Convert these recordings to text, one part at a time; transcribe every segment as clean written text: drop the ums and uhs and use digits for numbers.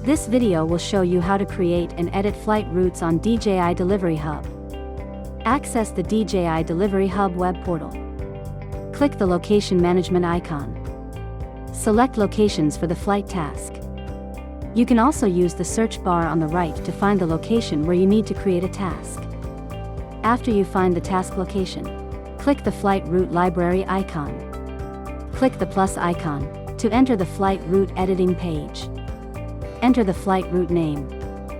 This video will show you how to create and edit flight routes on DJI Delivery Hub. Access the DJI Delivery Hub web portal. Click the location management icon. Select locations for the flight task. You can also use the search bar on the right to find the location where you need to create a task. After you find the task location, click the flight route library icon. Click the plus icon to enter the flight route editing page. Enter the flight route name.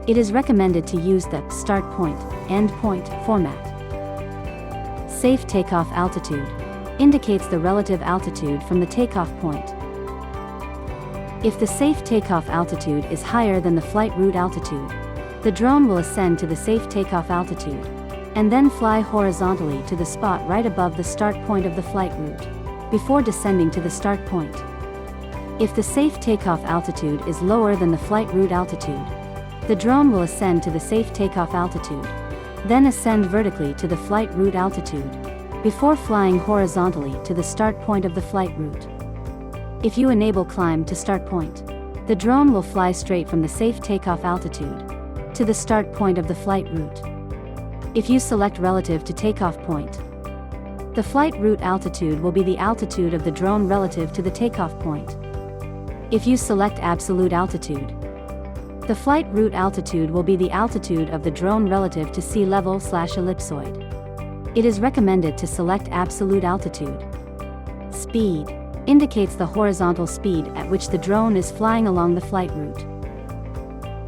It is recommended to use the start point, end point format. Safe takeoff altitude indicates the relative altitude from the takeoff point. If the safe takeoff altitude is higher than the flight route altitude, the drone will ascend to the safe takeoff altitude and then fly horizontally to the spot right above the start point of the flight route, before descending to the start point. If the safe takeoff altitude is lower than the flight route altitude, the drone will ascend to the safe takeoff altitude, then ascend vertically to the flight route altitude, before flying horizontally to the start point of the flight route. If you enable climb to start point, the drone will fly straight from the safe takeoff altitude to the start point of the flight route. If you select relative to takeoff point, the flight route altitude will be the altitude of the drone relative to the takeoff point. If you select absolute altitude, the flight route altitude will be the altitude of the drone relative to sea level/ellipsoid. It is recommended to select absolute altitude. Speed indicates the horizontal speed at which the drone is flying along the flight route.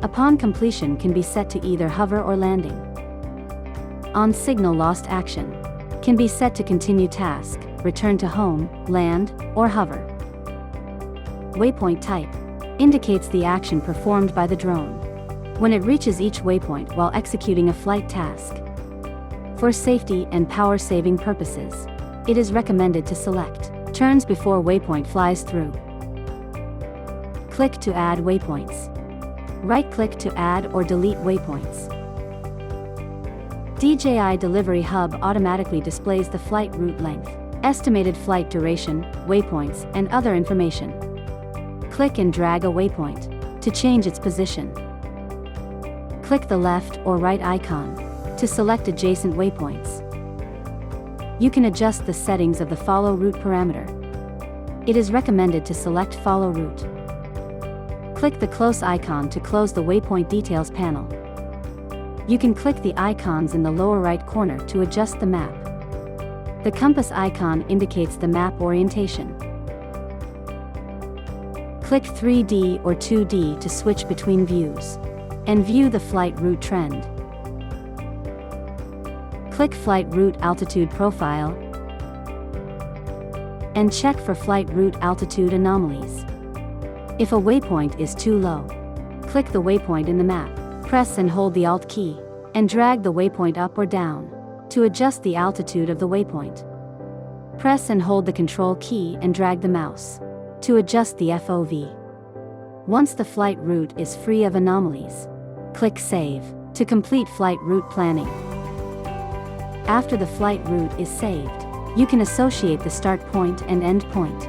Upon completion can be set to either hover or landing. On signal lost action can be set to continue task, return to home, land, or hover. Waypoint type indicates the action performed by the drone when it reaches each waypoint while executing a flight task. For safety and power-saving purposes, it is recommended to select turns before waypoint flies through. Click to add waypoints. Right-click to add or delete waypoints. DJI Delivery Hub automatically displays the flight route length, estimated flight duration, waypoints, and other information. Click and drag a waypoint to change its position. Click the left or right icon to select adjacent waypoints. You can adjust the settings of the follow route parameter. It is recommended to select follow route. Click the close icon to close the waypoint details panel. You can click the icons in the lower right corner to adjust the map. The compass icon indicates the map orientation. Click 3D or 2D to switch between views and view the flight route trend. Click Flight Route Altitude Profile and check for flight route altitude anomalies. If a waypoint is too low, click the waypoint in the map. Press and hold the Alt key and drag the waypoint up or down to adjust the altitude of the waypoint. Press and hold the Control key and drag the mouse to adjust the FOV. Once the flight route is free of anomalies, click Save to complete flight route planning. After the flight route is saved, you can associate the start point and end point.